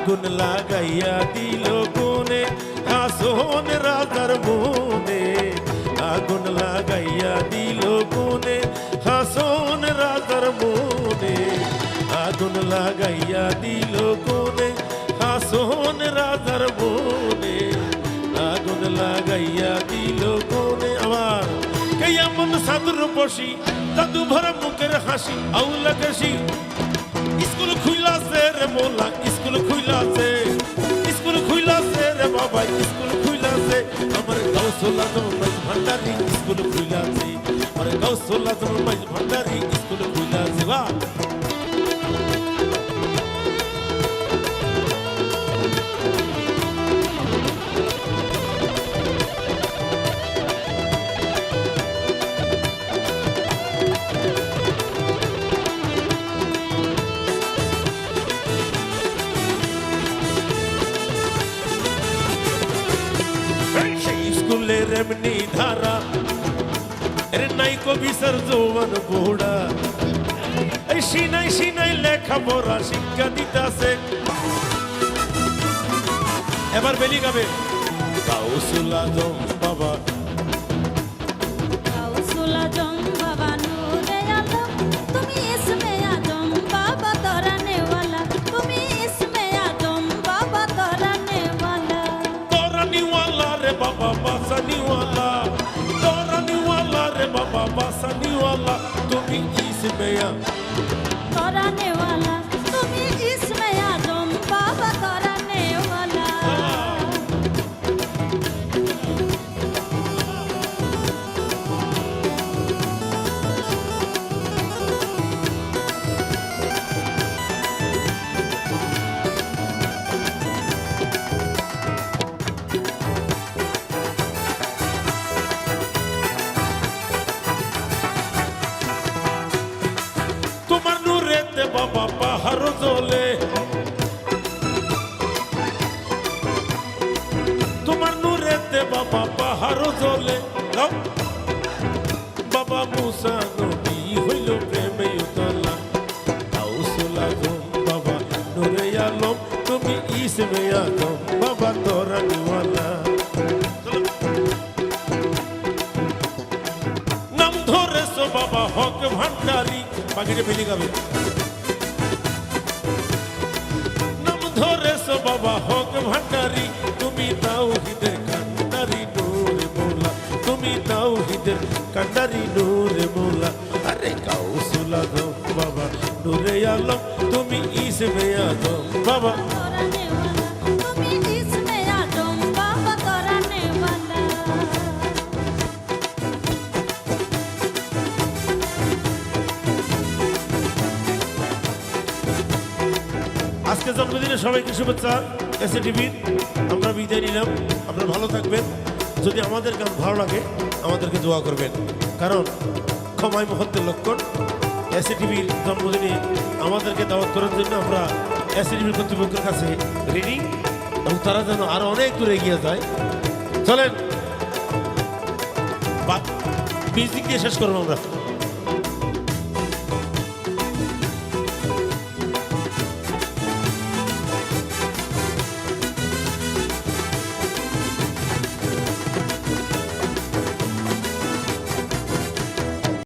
আগুন লাগাইয়া দিল কোনে হাসন রাজার মনে আগুন লাগাইয়া দিল কোনে হাসন রাজার মনে আগুন লাগাইয়া দিল কোনে হাসন রাজার মনে আগুন লাগাইয়া দিল কোনে আমার কেমন সাধুর বসি দাদু ভরা মুখের হাসি আউলা কাশি স্কুল খুইলাছে রে মোলা স্কুল খুইলাছে রে বাবা স্কুল খুইলাছে আমার গাউসুল আজম মাইজ ভান্ডারি স্কুল খুইলাছে আমার গাউসুল আজম মাইজ ভান্ডারি স্কুল খুইলাছে বাহ এমনি ধারা এর নাই কবিসর যৌবন বুড়া এই সিনাই সিনাই লেখা পড়া শিক্ষা দিতাছে এবার বেলি গাবে গাউসুল আজম বাবা গাউসুল আজম বাবা নূরে আলম তুমি ইসমে আজম বাবা তরানে ওয়ালা তুমি ইসমে আজম বাবা তরানে ওয়ালা রে বাবা বাসানিওয়ালা তোরানিওয়ালা রে বাবা বাসানিওয়ালা তুমি ইসমেয়া তরানে ওয়ালা তুমি ইসমে আজম বাবা তরানে ওয়ালা তোমার নূরেতে বাবা পাহাড় জ্বলে তোমার নূরেতে বাবা পাহাড় জ্বলে বাবা মুসা নবী হইল প্রেমে উতলা গাউসুল আজম বাবা নূরে আলম তুমি ইসমে আজম বাবা তোরানিওয়ালা নাম ধরেছো বাবা হক ভান্ডারি বাকিটা ফেলি গাবে নাম ধরেছো বাবা হক ভান্ডারি তুমি তাওহীদের কান্ডারি নূরে মোলা তুমি তাওহীদের কান্ডারি নূরে মোলা আরে গাউসুল আজম বাবা নূরে আলম তুমি ইসমে আজম বাবা তরানে ওয়ালা তুমি ইসমে আজম বাবা তরানে ওয়ালা আজকে জন্মদিনে সবাইকে শুভেচ্ছা এসএ টিভির আমরা বিদায় নিলাম আপনারা ভালো থাকবেন যদি আমাদের গান ভালো লাগে আমাদেরকে দোয়া করবেন কারণ ক্ষমায় মুহূর্তের লক্ষণ এসএ টিভির জন্মদিনে আমাদেরকে দাওয়াত করার জন্য আমরা এসএ টিভির কর্তৃপক্ষের কাছে রেডি এবং তারা যেন আরো অনেক দূরে এগিয়ে যায় চলেন মিউজিক দিয়ে শেষ করবো আমরা